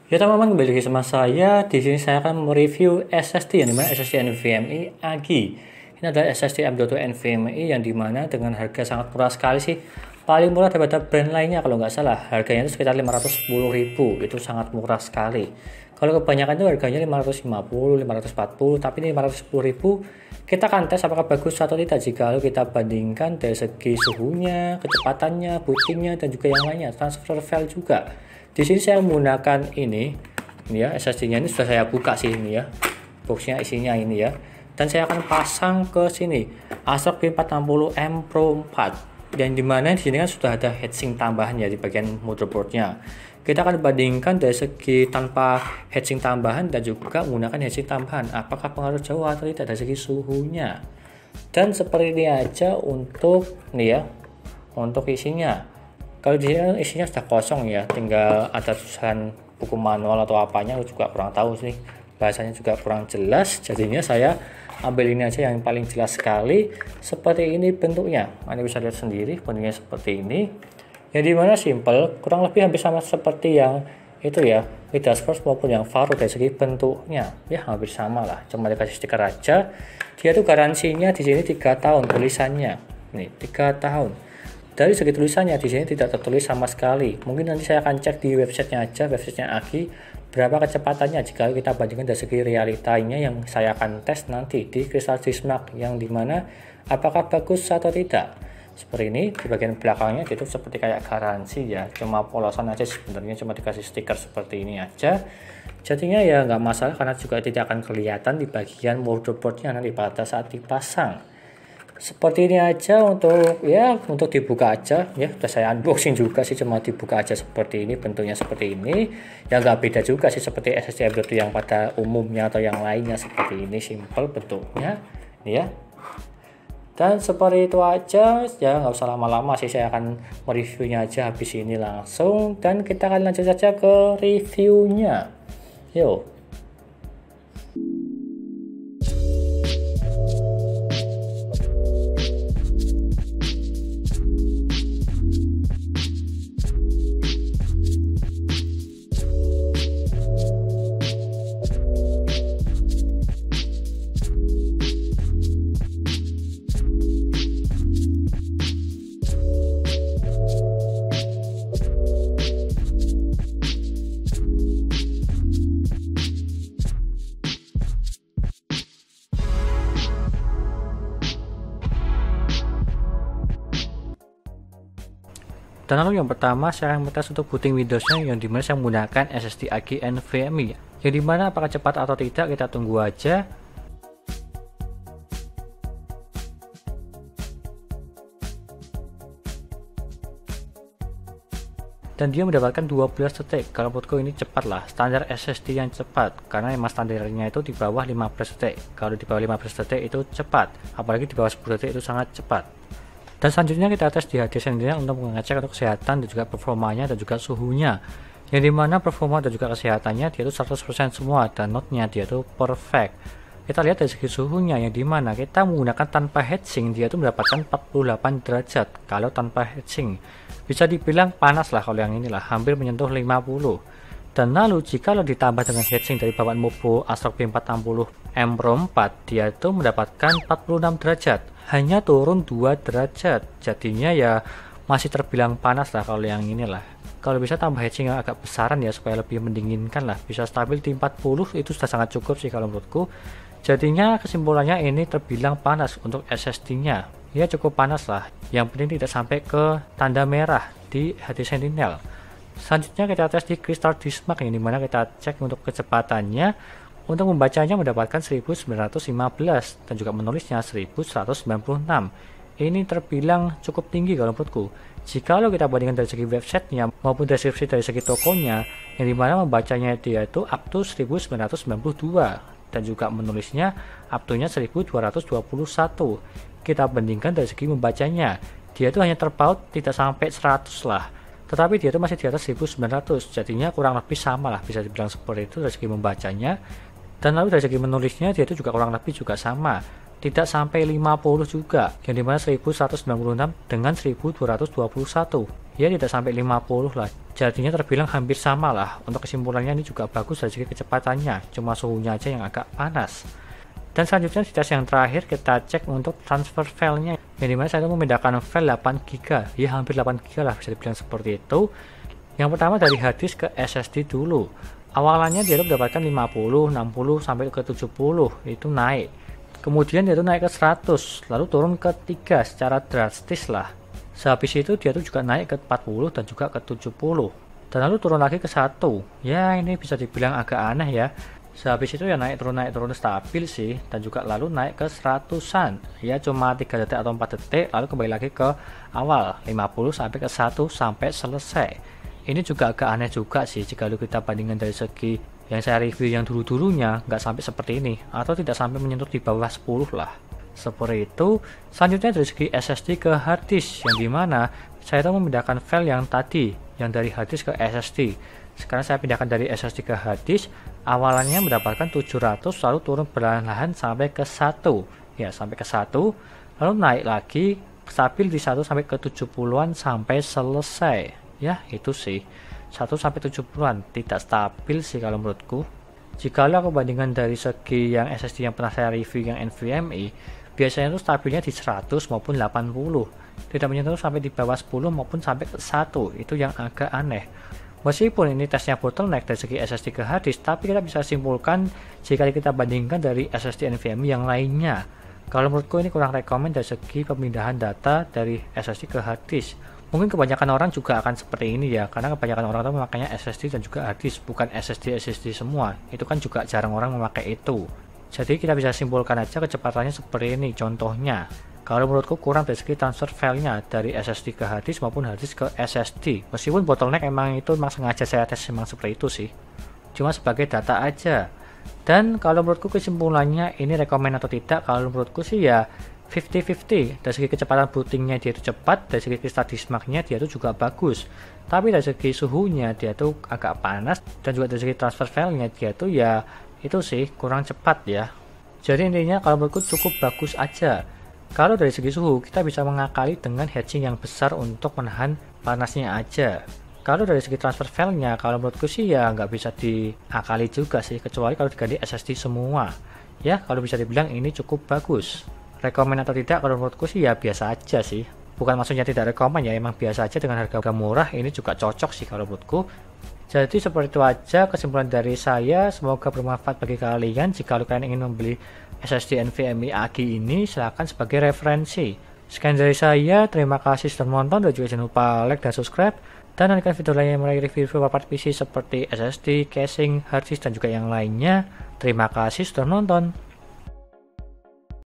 Ya teman-teman, kembali lagi sama saya. Di sini saya akan mereview SSD yang dimana SSD NVMe AGI. Ini adalah SSD M.2 NVMe yang dimana dengan harga sangat murah sekali sih. Paling murah daripada brand lainnya kalau nggak salah. Harganya itu sekitar 510.000. Itu sangat murah sekali. Kalau kebanyakan itu harganya 550, 540, tapi ini 510.000. Kita akan tes apakah bagus atau tidak jika kita bandingkan dari segi suhunya, kecepatannya, bootingnya, dan juga yang lainnya. Transfer file juga. Di sini saya menggunakan ini ya, SSD-nya ini sudah saya buka sih ini ya. Boxnya isinya ini ya. Dan saya akan pasang ke sini ASRock B460M Pro 4. Dan dimana di sini kan sudah ada heatsink tambahan ya di bagian motherboardnya. Kita akan bandingkan dari segi tanpa heatsink tambahan dan juga menggunakan heatsink tambahan. Apakah pengaruh jauh atau tidak dari segi suhunya. Dan seperti ini aja untuk nih ya, untuk isinya. Kalau di sini isinya sudah kosong ya, tinggal ada tulisan buku manual atau apanya, aku juga kurang tahu sih, bahasanya juga kurang jelas. Jadinya saya ambil ini aja yang paling jelas sekali. Seperti ini bentuknya, Anda bisa lihat sendiri bentuknya seperti ini. Yang dimana simple, kurang lebih hampir sama seperti yang itu ya, Midas Force maupun yang Faro dari segi bentuknya, ya hampir sama lah. Cuma dikasih stiker aja. Dia tuh garansinya di sini 3 tahun tulisannya, nih 3 tahun. Dari segi tulisannya di sini tidak tertulis sama sekali. Mungkin nanti saya akan cek di websitenya aja, websitenya AGI, berapa kecepatannya jika kita bandingkan dari segi realitanya yang saya akan tes nanti di Crystal Mark, yang dimana apakah bagus atau tidak. Seperti ini di bagian belakangnya itu seperti kayak garansi ya, cuma polosan aja sebenarnya, cuma dikasih stiker seperti ini aja. Jadinya ya nggak masalah karena juga tidak akan kelihatan di bagian motherboardnya nanti pada saat dipasang. Seperti ini aja untuk ya, untuk dibuka aja ya, sudah saya unboxing juga sih, cuma dibuka aja seperti ini, bentuknya seperti ini ya, nggak beda juga sih seperti SSD M.2 yang pada umumnya atau yang lainnya. Seperti ini simple bentuknya ya, dan seperti itu aja ya, nggak usah lama-lama sih, saya akan mereviewnya aja habis ini langsung, dan kita akan lanjut saja ke reviewnya. Yuk. Dan lalu yang pertama saya akan tes untuk booting Windowsnya, yang dimana saya menggunakan SSD AGI NVMe, yang dimana apakah cepat atau tidak kita tunggu aja. Dan dia mendapatkan 12 detik. Kalau menurutku ini cepat lah, standar SSD yang cepat, karena memang standarnya itu di bawah 15 detik. Kalau di bawah 15 detik itu cepat, apalagi di bawah 10 detik itu sangat cepat. Dan selanjutnya kita tes di HD sendiri untuk mengecek untuk kesehatan dan juga performanya dan juga suhunya, yang dimana performa dan juga kesehatannya dia itu 100% semua, dan notnya dia itu perfect. Kita lihat dari segi suhunya, yang dimana kita menggunakan tanpa heatsink dia itu mendapatkan 48 derajat. Kalau tanpa heatsink bisa dibilang panas lah, kalau yang inilah hampir menyentuh 50. Dan lalu jika lo ditambah dengan heatsink dari bawaan Mobo ASRock B460M Pro 4, dia itu mendapatkan 46 derajat, hanya turun 2 derajat. Jadinya ya masih terbilang panas lah kalau yang inilah. Kalau bisa tambah heatsink yang agak besaran ya, supaya lebih mendinginkan lah, bisa stabil di 40 itu sudah sangat cukup sih kalau menurutku. Jadinya kesimpulannya ini terbilang panas untuk SSD-nya. Ya cukup panas lah, yang penting tidak sampai ke tanda merah di HD Sentinel. Selanjutnya kita tes di Crystal Mark, yang dimana kita cek untuk kecepatannya. Untuk membacanya mendapatkan 1915 dan juga menulisnya 1196. Ini terbilang cukup tinggi kalau menurutku. Jika kita bandingkan dari segi websitenya maupun deskripsi dari segi tokonya, yang dimana membacanya dia itu up to 1992 dan juga menulisnya up to-nya 1221. Kita bandingkan dari segi membacanya, dia itu hanya terpaut tidak sampai 100 lah, tetapi dia itu masih di atas 1900, jadinya kurang lebih sama lah, bisa dibilang seperti itu dari segi membacanya. Dan lalu dari segi menulisnya dia itu juga kurang lebih juga sama. tidak sampai 50 juga, yang dimana 1196 dengan 1221 ya tidak sampai 50 lah, jadinya terbilang hampir sama lah. Untuk kesimpulannya ini juga bagus dari segi kecepatannya, cuma suhunya aja yang agak panas. Dan selanjutnya di tes yang terakhir kita cek untuk transfer filenya, yang dimana saya memindahkan file 8GB, ya hampir 8GB lah bisa dibilang seperti itu. Yang pertama dari hard disk ke SSD dulu. Awalannya dia mendapatkan 50, 60 sampai ke 70 itu naik. Kemudian dia tuh naik ke 100, lalu turun ke 3 secara drastis lah. Sehabis itu dia tuh juga naik ke 40 dan juga ke 70. Dan lalu turun lagi ke 1. Ya ini bisa dibilang agak aneh ya. Sehabis itu ya naik turun stabil sih, dan juga lalu naik ke 100-an. Ya cuma 3 detik atau 4 detik lalu kembali lagi ke awal 50 sampai ke 1 sampai selesai. Ini juga agak aneh juga sih jika kita bandingkan dari segi yang saya review yang dulunya nggak sampai seperti ini, atau tidak sampai menyentuh di bawah 10 lah. Seperti itu. Selanjutnya dari segi SSD ke hard disk, yang dimana saya itu memindahkan file yang tadi, yang dari hard disk ke SSD. Sekarang saya pindahkan dari SSD ke hard disk, awalannya mendapatkan 700, lalu turun perlahan-lahan sampai ke 1. Ya, sampai ke 1, lalu naik lagi, stabil di 1 sampai ke 70-an sampai selesai. Ya, itu sih. 1 sampai 70-an tidak stabil sih kalau menurutku. Jika aku bandingkan dari segi yang SSD yang pernah saya review yang NVMe, biasanya itu stabilnya di 100 maupun 80, tidak menyentuh sampai di bawah 10 maupun sampai ke 1. Itu yang agak aneh. Meskipun ini tesnya bottleneck dari segi SSD ke hard disk, tapi kita bisa simpulkan jika kita bandingkan dari SSD NVMe yang lainnya. Kalau menurutku ini kurang rekomend dari segi pemindahan data dari SSD ke hard disk. Mungkin kebanyakan orang juga akan seperti ini ya, karena kebanyakan orang itu memakainya SSD dan juga hard disk, bukan SSD semua. Itu kan juga jarang orang memakai itu. Jadi kita bisa simpulkan aja kecepatannya seperti ini. Contohnya, kalau menurutku kurang dari segi transfer filenya dari SSD ke hard disk maupun hard disk ke SSD. Meskipun bottleneck emang itu memang sengaja saya tes memang seperti itu sih. Cuma sebagai data aja. Dan kalau menurutku kesimpulannya ini rekomend atau tidak, kalau menurutku sih ya 50-50. Dari segi kecepatan bootingnya dia itu cepat, dari segi kristal disk marknya dia itu juga bagus. Tapi dari segi suhunya dia itu agak panas, dan juga dari segi transfer filenya dia itu ya itu sih kurang cepat ya. Jadi intinya kalau menurutku cukup bagus aja. Kalau dari segi suhu kita bisa mengakali dengan heatsink yang besar untuk menahan panasnya aja. Kalau dari segi transfer filenya kalau menurutku sih ya nggak bisa diakali juga sih, kecuali kalau diganti SSD semua. Ya kalau bisa dibilang ini cukup bagus. Rekomend atau tidak kalau menurutku sih ya biasa aja sih. Bukan maksudnya tidak rekomend ya, emang biasa aja dengan harga murah ini juga cocok sih kalau menurutku. Jadi seperti itu aja kesimpulan dari saya, semoga bermanfaat bagi kalian. Jika kalian ingin membeli SSD NVMe AGI ini silahkan sebagai referensi. Sekian dari saya, terima kasih sudah menonton dan juga jangan lupa like dan subscribe. Dan nantikan video lainnya mulai review beberapa PC seperti SSD, casing, hard disk dan juga yang lainnya. Terima kasih sudah menonton.